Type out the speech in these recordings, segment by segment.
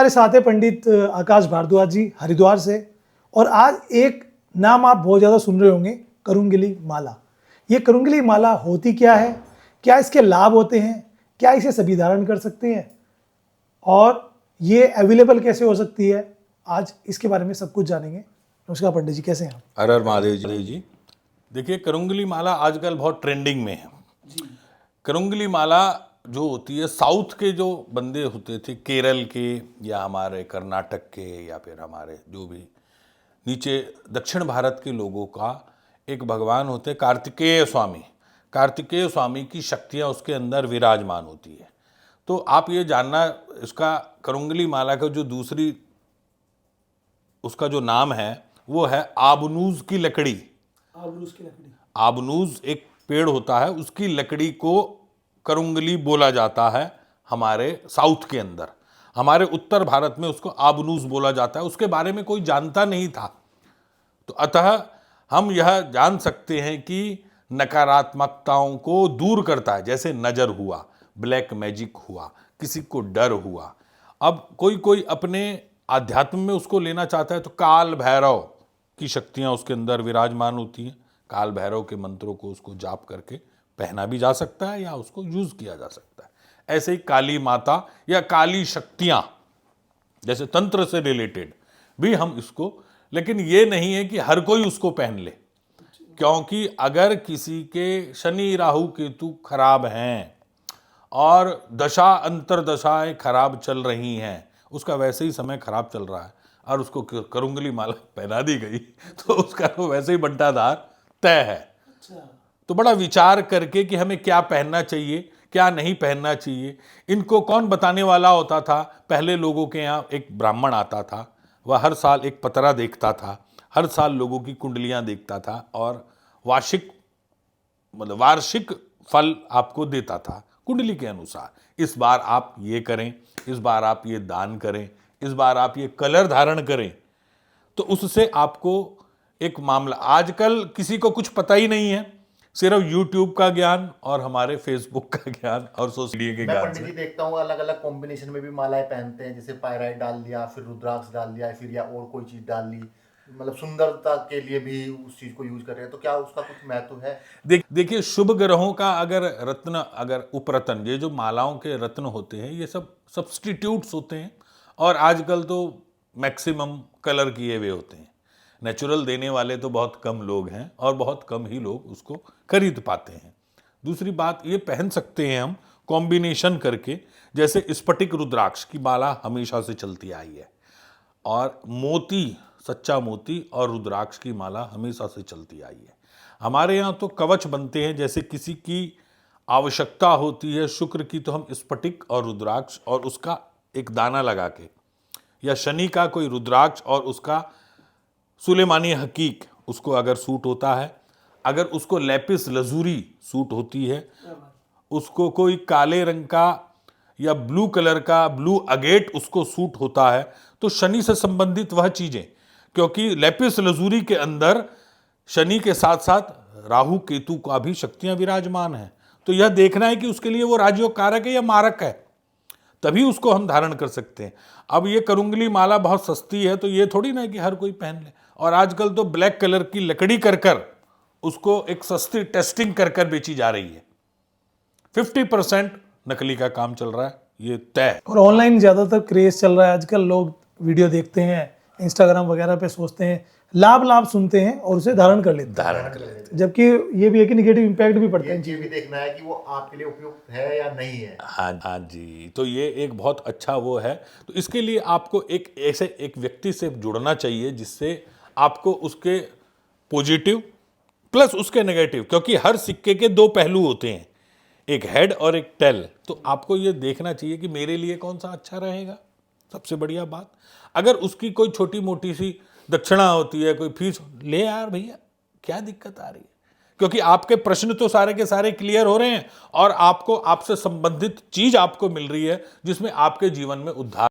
हमारे साथ है पंडित आकाश भारद्वाज जी हरिद्वार से। और आज एक नाम आप बहुत ज़्यादा सुन रहे होंगे, करुंगली माला। ये करुंगली माला होती क्या है, क्या इसके लाभ होते हैं, क्या इसे सभी धारण कर सकते हैं और ये अवेलेबल कैसे हो सकती है, आज इसके बारे में सब कुछ जानेंगे। नमस्कार पंडित जी, कैसे हैं आप? हर हर महादेव जी। देखिए, करुंगली माला आजकल बहुत ट्रेंडिंग में है। करुंगली माला जो होती है, साउथ के जो बंदे होते थे, केरल के या हमारे कर्नाटक के या फिर हमारे जो भी नीचे दक्षिण भारत के लोगों का एक भगवान होते कार्तिकेय स्वामी। कार्तिकेय स्वामी की शक्तियाँ उसके अंदर विराजमान होती है। तो आप ये जानना, इसका करुंगली माला का जो दूसरी उसका जो नाम है वो है आबनूज की लकड़ी। आबनूज की लकड़ी, आबनूज एक पेड़ होता है, उसकी लकड़ी को करुंगली बोला जाता है हमारे साउथ के अंदर। हमारे उत्तर भारत में उसको आबनूज बोला जाता है। उसके बारे में कोई जानता नहीं था, तो अतः हम यह जान सकते हैं कि नकारात्मकताओं को दूर करता है। जैसे नजर हुआ, ब्लैक मैजिक हुआ, किसी को डर हुआ। अब कोई कोई अपने आध्यात्म में उसको लेना चाहता है, तो काल भैरव की शक्तियां उसके अंदर विराजमान होती हैं। काल भैरव के मंत्रों को उसको जाप करके पहना भी जा सकता है या उसको यूज किया जा सकता है। ऐसे ही काली माता या काली शक्तियां, जैसे तंत्र से रिलेटेड भी हम इसको, लेकिन ये नहीं है कि हर कोई उसको पहन ले, क्योंकि अगर किसी के शनि राहु केतु खराब हैं और दशा अंतरदशाएं खराब चल रही हैं, उसका वैसे ही समय खराब चल रहा है और उसको करुंगली माला पहना दी गई तो उसका तो वैसे ही बंटाधार तय है। तो बड़ा विचार करके कि हमें क्या पहनना चाहिए, क्या नहीं पहनना चाहिए। इनको कौन बताने वाला होता था? पहले लोगों के यहाँ एक ब्राह्मण आता था, वह हर साल एक पतरा देखता था, हर साल लोगों की कुंडलियां देखता था और वार्षिक फल आपको देता था कुंडली के अनुसार। इस बार आप ये करें, इस बार आप ये दान करें, इस बार आप ये कलर धारण करें, तो उससे आपको एक मामला। आजकल किसी को कुछ पता ही नहीं है, सिर्फ यूट्यूब का ज्ञान और हमारे फेसबुक का ज्ञान और सोशल मीडिया के मैं ज्ञान पंडित जी से। देखता हूँ अलग अलग कॉम्बिनेशन में भी मालाएं पहनते हैं, जैसे पायराइट डाल दिया, फिर रुद्राक्ष डाल दिया, फिर या और कोई चीज डाल ली, मतलब सुंदरता के लिए भी उस चीज को यूज कर रहे हैं। तो क्या उसका कुछ महत्व है? देखिए, शुभ ग्रहों का अगर रत्न, अगर उपरत्न, ये जो मालाओं के रत्न होते हैं, ये सब सब्सटीट्यूट्स होते हैं और आजकल तो मैक्सिमम कलर किए हुए होते हैं। नेचुरल देने वाले तो बहुत कम लोग हैं और बहुत कम ही लोग उसको खरीद पाते हैं। दूसरी बात, ये पहन सकते हैं हम कॉम्बिनेशन करके, जैसे स्फटिक रुद्राक्ष की माला हमेशा से चलती आई है और मोती, सच्चा मोती और रुद्राक्ष की माला हमेशा से चलती आई है। हमारे यहाँ तो कवच बनते हैं, जैसे किसी की आवश्यकता होती है शुक्र की, तो हम स्फटिक और रुद्राक्ष और उसका एक दाना लगा के, या शनि का कोई रुद्राक्ष और उसका सुलेमानी हकीक उसको अगर सूट होता है, अगर उसको लेपिस लजूरी सूट होती है, उसको कोई काले रंग का या ब्लू कलर का ब्लू अगेट उसको सूट होता है, तो शनि से संबंधित वह चीजें, क्योंकि लेपिस लजूरी के अंदर शनि के साथ साथ राहु केतु का भी शक्तियां विराजमान हैं। तो यह देखना है कि उसके लिए वो राजयोग कारक है या मारक है, तभी उसको हम धारण कर सकते हैं। अब ये करुंगली माला बहुत सस्ती है, तो ये थोड़ी ना है कि हर कोई पहन ले। और आजकल तो ब्लैक कलर की लकड़ी कर कर उसको एक सस्ती टेस्टिंग कर कर बेची जा रही है। 50% नकली का काम चल रहा है, ये तय है। और ऑनलाइन ज़्यादातर क्रेज चल रहा है आजकल। लोग वीडियो देखते हैं, इंस्टाग्राम वगैरह पे सोचते हैं, लाभ सुनते हैं और उसे धारण कर लेते हैं, जबकि ये भी है कि निगेटिव इम्पैक्ट भी पड़ता है। ये भी देखना है कि वो आपके लिए उपयुक्त है या नहीं है। हाँ हाँ जी, तो ये एक बहुत अच्छा वो है। तो इसके लिए आपको एक ऐसे एक व्यक्ति से जुड़ना चाहिए जिससे आपको उसके पॉजिटिव प्लस उसके नेगेटिव, क्योंकि हर सिक्के के दो पहलू होते हैं, एक हेड और एक टेल। तो आपको ये देखना चाहिए कि मेरे लिए कौन सा अच्छा रहेगा। सबसे बढ़िया बात, अगर उसकी कोई छोटी मोटी सी दक्षिणा होती है, कोई फीस, ले यार भैया, क्या दिक्कत आ रही है? क्योंकि आपके प्रश्न तो सारे के सारे क्लियर हो रहे हैं और आपको आपसे संबंधित चीज आपको मिल रही है जिसमें आपके जीवन में उद्धार।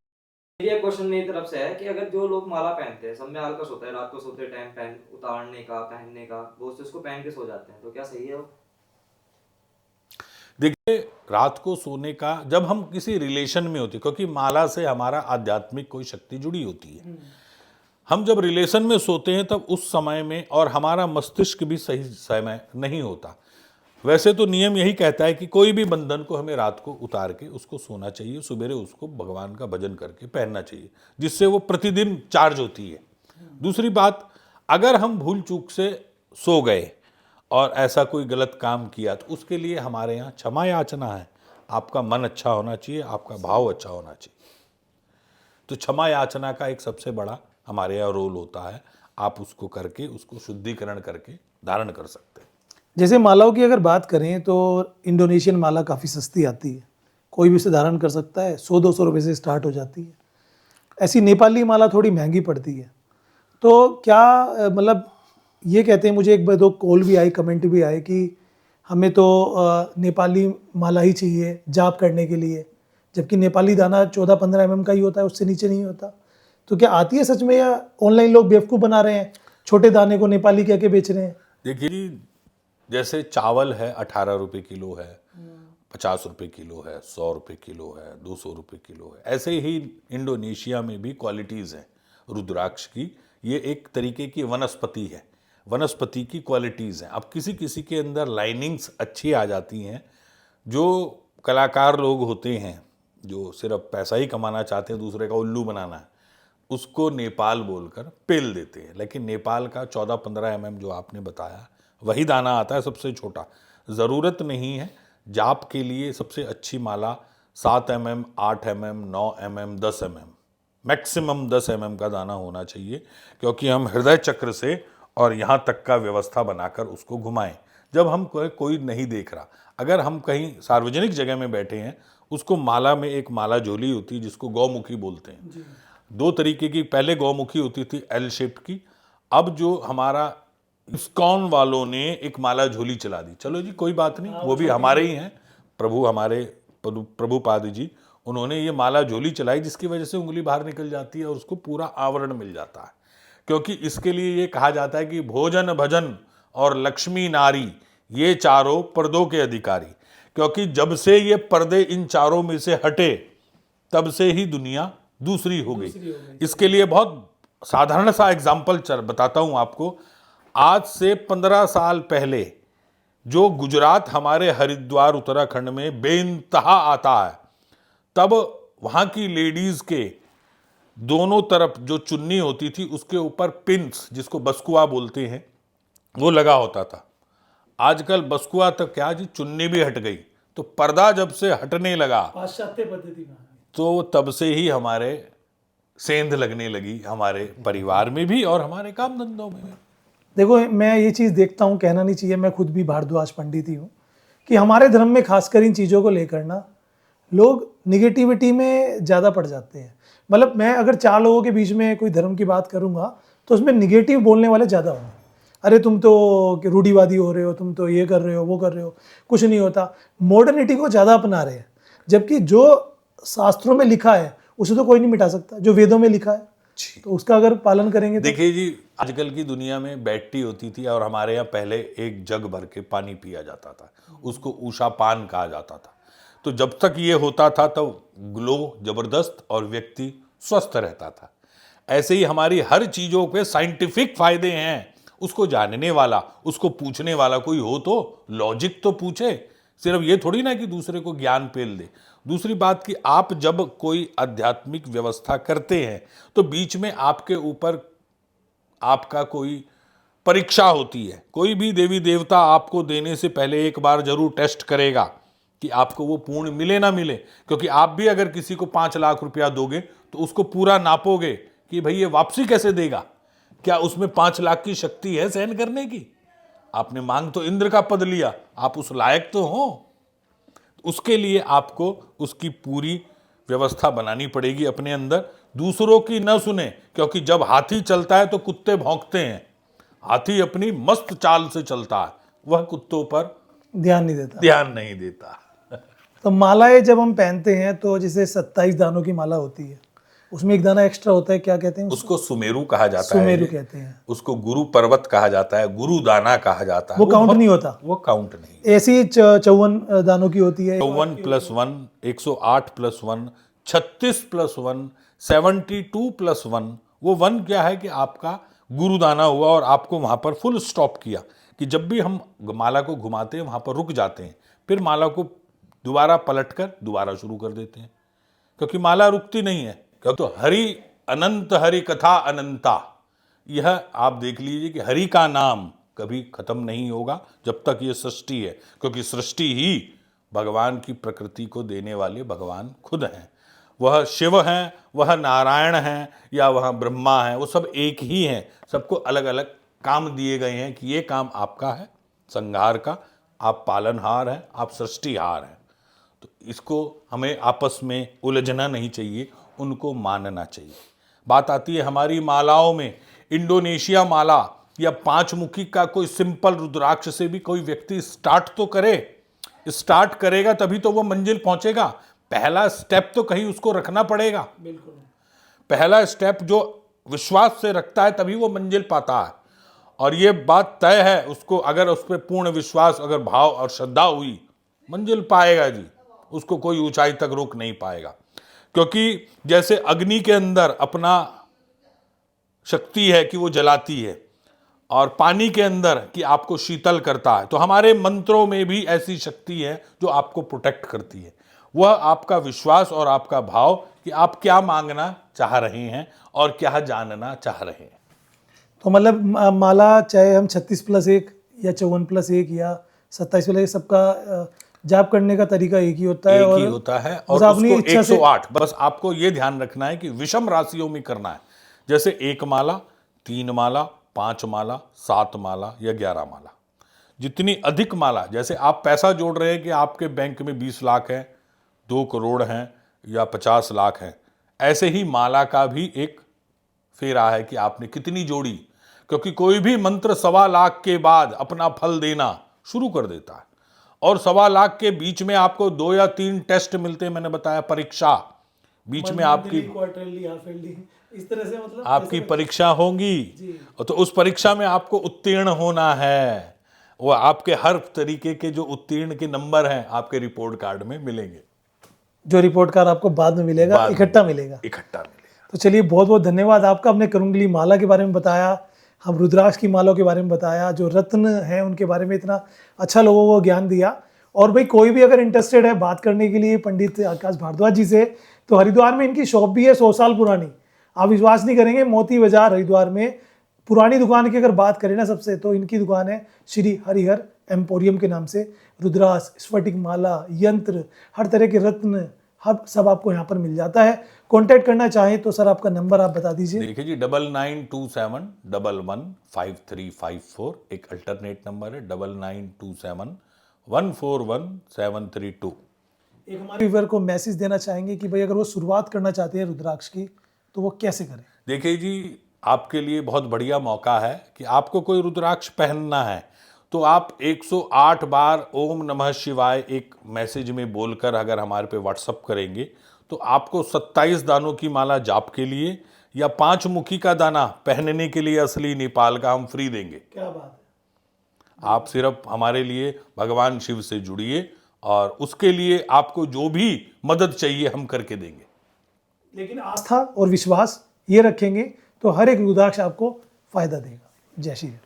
ये क्वेश्चन मेरी तरफ से है कि अगर जो लोग माला पहनते हैं, सब में आलकस होता है रात को सोते टाइम पहन उतारने का, पहनने का, बहुत से उसको पहन के सो जाते हैं, तो क्या सही है वो? देखिए, रात को सोने का, जब हम किसी रिलेशन में होते, क्योंकि माला से हमारा आध्यात्मिक कोई शक्ति जुड़ी होती है, हम जब रिलेशन में सोते हैं तब उस समय में, और हमारा मस्तिष्क भी सही समय नहीं होता। वैसे तो नियम यही कहता है कि कोई भी बंधन को हमें रात को उतार के उसको सोना चाहिए, सुबेरे उसको भगवान का भजन करके पहनना चाहिए, जिससे वो प्रतिदिन चार्ज होती है। दूसरी बात, अगर हम भूल चूक से सो गए और ऐसा कोई गलत काम किया तो उसके लिए हमारे यहाँ क्षमा याचना है। आपका मन अच्छा होना चाहिए, आपका भाव अच्छा होना चाहिए। तो क्षमा याचना का एक सबसे बड़ा हमारे यहाँ रोल होता है। आप उसको करके उसको शुद्धिकरण करके धारण कर सकते हैं। जैसे मालाओं की अगर बात करें तो इंडोनेशियन माला काफ़ी सस्ती आती है, कोई भी उसे धारण कर सकता है, 100-200 रुपये से स्टार्ट हो जाती है। ऐसी नेपाली माला थोड़ी महंगी पड़ती है। तो क्या मतलब ये कहते हैं, मुझे एक बार 2 कॉल भी आई, कमेंट भी आए कि हमें तो नेपाली माला ही चाहिए जाप करने के लिए, जबकि नेपाली दाना 14-15 mm का ही होता है, उससे नीचे नहीं होता। तो क्या आती है सच में, या ऑनलाइन लोग बेवकूफ़ बना रहे हैं, छोटे दाने को नेपाली कह के बेच रहे हैं? देखिए जी, जैसे चावल है 18 रुपये किलो है, 50 रुपये किलो है, 100 रुपये किलो है, 200 रुपये किलो है, ऐसे ही इंडोनेशिया में भी क्वालिटीज़ हैं रुद्राक्ष की। ये एक तरीके की वनस्पति है, वनस्पति की क्वालिटीज़ हैं। अब किसी किसी के अंदर लाइनिंग्स अच्छी आ जाती हैं। जो कलाकार लोग होते हैं, जो सिर्फ पैसा ही कमाना चाहते हैं, दूसरे का उल्लू बनाना है, उसको नेपाल बोलकर पेल देते हैं। लेकिन नेपाल का 14-15 mm जो आपने बताया, वही दाना आता है सबसे छोटा। ज़रूरत नहीं है। जाप के लिए सबसे अच्छी माला 7 mm, 8 mm, 9 mm, 10 mm, maximum 10 mm का दाना होना चाहिए, क्योंकि हम हृदय चक्र से और यहाँ तक का व्यवस्था बनाकर उसको घुमाएं। जब हम कोई नहीं देख रहा, अगर हम कहीं सार्वजनिक जगह में बैठे हैं, उसको माला में एक माला झोली होती है जिसको गौमुखी बोलते हैं। 2 तरीके की, पहले गौमुखी होती थी एल शेप्ड की। अब जो हमारा इस्कॉन वालों ने एक माला झोली चला दी। चलो जी, कोई बात नहीं, वो भी हमारे ही हैं, प्रभु हमारे प्रभुपाद जी, उन्होंने ये माला झोली चलाई, जिसकी वजह से उंगली बाहर निकल जाती है और उसको पूरा आवरण मिल जाता है। क्योंकि इसके लिए ये कहा जाता है कि भोजन, भजन और लक्ष्मी नारी, ये चारों पर्दों के अधिकारी। क्योंकि जब से ये पर्दे इन चारों में से हटे, तब से ही दुनिया दूसरी हो गई। इसके लिए बहुत साधारण सा एग्जाम्पल बताता हूं आपको। आज से 15 साल पहले जो गुजरात हमारे हरिद्वार उत्तराखंड में बेइंतहा आता है, तब वहां की लेडीज के दोनों तरफ जो चुन्नी होती थी, उसके ऊपर पिंस, जिसको बस्कुआ बोलते हैं, वो लगा होता था। आजकल बस्कुआ तक क्या जी, चुन्नी भी हट गई। तो पर्दा जब से हटने लगा, पाश्चात्य पद्धति में, तो तब से ही हमारे सेंध लगने लगी, हमारे परिवार में भी और हमारे काम धंधों में भी। देखो, मैं ये चीज़ देखता हूँ, कहना नहीं चाहिए, मैं खुद भी भारद्वाज पंडित ही हूँ, कि हमारे धर्म में खासकर इन चीज़ों को लेकर ना लोग निगेटिविटी में ज़्यादा पड़ जाते हैं। मतलब मैं अगर 4 लोगों के बीच में कोई धर्म की बात करूँगा तो उसमें निगेटिव बोलने वाले ज़्यादा होंगे। अरे तुम तो रूढ़िवादी हो रहे हो, तुम तो ये कर रहे हो, वो कर रहे हो, कुछ नहीं होता। मॉडर्निटी को ज़्यादा अपना रहे हैं, जबकि जो शास्त्रों में लिखा है उसे तो कोई नहीं मिटा सकता, जो वेदों में लिखा है, तो उसका अगर पालन करेंगे तो। देखिए जी, आजकल की दुनिया में बैड टी होती थी, और हमारे यहाँ पहले एक जग भर के पानी पिया जाता था, उसको उषा पान कहा जाता था। तो जब तक ये होता था तब ग्लो जबरदस्त और व्यक्ति स्वस्थ रहता था। ऐसे ही हमारी हर चीज़ों पे साइंटिफिक फायदे हैं। उसको जानने वाला, उसको पूछने वाला कोई हो तो लॉजिक तो पूछे, सिर्फ ये थोड़ी ना कि दूसरे को ज्ञान पेल दे। दूसरी बात कि आप जब कोई आध्यात्मिक व्यवस्था करते हैं तो बीच में आपके ऊपर आपका कोई परीक्षा होती है। कोई भी देवी देवता आपको देने से पहले एक बार जरूर टेस्ट करेगा कि आपको वो पूर्ण मिले ना मिले। क्योंकि आप भी अगर किसी को 5 लाख रुपया दोगे तो उसको पूरा नापोगे कि भाई ये वापसी कैसे देगा, क्या उसमें 5 लाख की शक्ति है सहन करने की। आपने मांग तो इंद्र का पद लिया, आप उस लायक तो हो। उसके लिए आपको उसकी पूरी व्यवस्था बनानी पड़ेगी अपने अंदर। दूसरों की न सुने, क्योंकि जब हाथी चलता है तो कुत्ते भौंकते हैं। हाथी अपनी मस्त चाल से चलता है, वह कुत्तों पर ध्यान नहीं देता। तो मालाएं जब हम पहनते हैं तो जैसे 27 दानों की माला होती है, उसमें एक दाना एक्स्ट्रा होता है, क्या कहते हैं उसको सुमेरु कहा जाता है, सुमेरु कहते हैं। उसको गुरु पर्वत कहा जाता है, गुरु दाना कहा जाता है। वो काउंट नहीं होता, वो काउंट नहीं। ऐसी 54 दानों की होती है। 54 + 1 108 + 1 36 + 1 72 + 1। वो 1 क्या है कि आपका गुरु दाना हुआ और आपको वहां पर फुल स्टॉप किया कि जब भी हम माला को घुमाते हैं वहां पर रुक जाते हैं, फिर माला को दोबारा पलटकर दोबारा शुरू कर देते हैं, क्योंकि माला रुकती नहीं है। क्यों? तो हरि अनंत, हरि कथा अनंता। यह आप देख लीजिए कि हरि का नाम कभी खत्म नहीं होगा जब तक ये सृष्टि है, क्योंकि सृष्टि ही भगवान की प्रकृति को देने वाले भगवान खुद हैं। वह शिव हैं, वह नारायण हैं, या वह ब्रह्मा हैं, वो सब एक ही हैं। सबको अलग अलग काम दिए गए हैं कि ये काम आपका है संहार का, आप पालनहार हैं, आप सृष्टिहार हैं। तो इसको हमें आपस में उलझना नहीं चाहिए, उनको मानना चाहिए। बात आती है हमारी मालाओं में, इंडोनेशिया माला या 5 मुखी का कोई सिंपल रुद्राक्ष से भी कोई व्यक्ति स्टार्ट तो करे। स्टार्ट करेगा तभी तो वो मंजिल पहुंचेगा। पहला स्टेप तो कहीं उसको रखना पड़ेगा। बिल्कुल। पहला स्टेप जो विश्वास से रखता है तभी वो मंजिल पाता है। और ये बात तय है, उसको अगर उस पर पूर्ण विश्वास, अगर भाव और श्रद्धा हुई, मंजिल पाएगा जी। उसको कोई ऊंचाई तक रोक नहीं पाएगा। क्योंकि जैसे अग्नि के अंदर अपना शक्ति है कि वो जलाती है, और पानी के अंदर कि आपको शीतल करता है, तो हमारे मंत्रों में भी ऐसी शक्ति है जो आपको प्रोटेक्ट करती है। वह आपका विश्वास और आपका भाव कि आप क्या मांगना चाह रहे हैं और क्या जानना चाह रहे हैं। तो मतलब माला चाहे हम 36+1 या 54+1 या 27+1, सबका जाप करने का तरीका एक ही होता है। एक ही होता है और अपनी उसको इच्छा से 108, बस आपको ये ध्यान रखना है कि विषम राशियों में करना है। जैसे 1 माला, 3 माला, 5 माला, 7 माला या 11 माला। जितनी अधिक माला, जैसे आप पैसा जोड़ रहे हैं कि आपके बैंक में 20 लाख है, 2 करोड़ हैं या 50 लाख हैं, ऐसे ही माला का भी एक फेरा है कि आपने कितनी जोड़ी। क्योंकि कोई भी मंत्र 1.25 लाख के बाद अपना फल देना शुरू कर देता है, और 1.25 लाख के बीच में आपको 2 या 3 टेस्ट मिलते हैं। मैंने बताया परीक्षा बीच में आपकी, क्वार्टरली, हाफ ईयरली, इस तरह से मतलब आपकी परीक्षा होंगी, तो उस परीक्षा में आपको उत्तीर्ण होना है। वो आपके हर तरीके के जो उत्तीर्ण के नंबर हैं आपके रिपोर्ट कार्ड में मिलेंगे। जो रिपोर्ट कार्ड आपको बाद में मिलेगा, इकट्ठा मिलेगा। तो चलिए, बहुत बहुत धन्यवाद आपका। हमने करुंगली माला के बारे में बताया, हम रुद्राक्ष की मालाओं के बारे में बताया, जो रत्न हैं उनके बारे में इतना अच्छा लोगों को ज्ञान दिया। और भाई कोई भी अगर इंटरेस्टेड है बात करने के लिए पंडित आकाश भारद्वाज जी से, तो हरिद्वार में इनकी शॉप भी है 100 साल पुरानी। आप विश्वास नहीं करेंगे, मोती बाजार हरिद्वार में पुरानी दुकान की अगर बात करें ना सबसे, तो इनकी दुकान है श्री हरिहर एम्पोरियम के नाम से। रुद्राक्ष, स्फटिक माला, यंत्र, हर तरह के रत्न, हर सब आपको यहाँ पर मिल जाता है। कांटेक्ट करना चाहें तो सर आपका नंबर आप बता दीजिए। देखिए जी, 9927115354 एक अल्टरनेट नंबर है, 9927141732। एक हमारे व्यूअर को मैसेज देना चाहेंगे कि भाई अगर वो शुरुआत करना चाहते हैं रुद्राक्ष की, तो वो कैसे करें? देखिए जी, आपके लिए बहुत बढ़िया मौका है कि आपको कोई रुद्राक्ष पहनना है तो आप 108 बार ओम नमः शिवाय एक मैसेज में बोलकर अगर हमारे पे व्हाट्सअप करेंगे, तो आपको 27 दानों की माला जाप के लिए या 5 मुखी का दाना पहनने के लिए असली नेपाल का हम फ्री देंगे। क्या बात है। आप सिर्फ हमारे लिए भगवान शिव से जुड़िए और उसके लिए आपको जो भी मदद चाहिए हम करके देंगे। लेकिन आस्था और विश्वास ये रखेंगे तो हर एक रुद्राक्ष आपको फायदा देगा। जय श्री राम।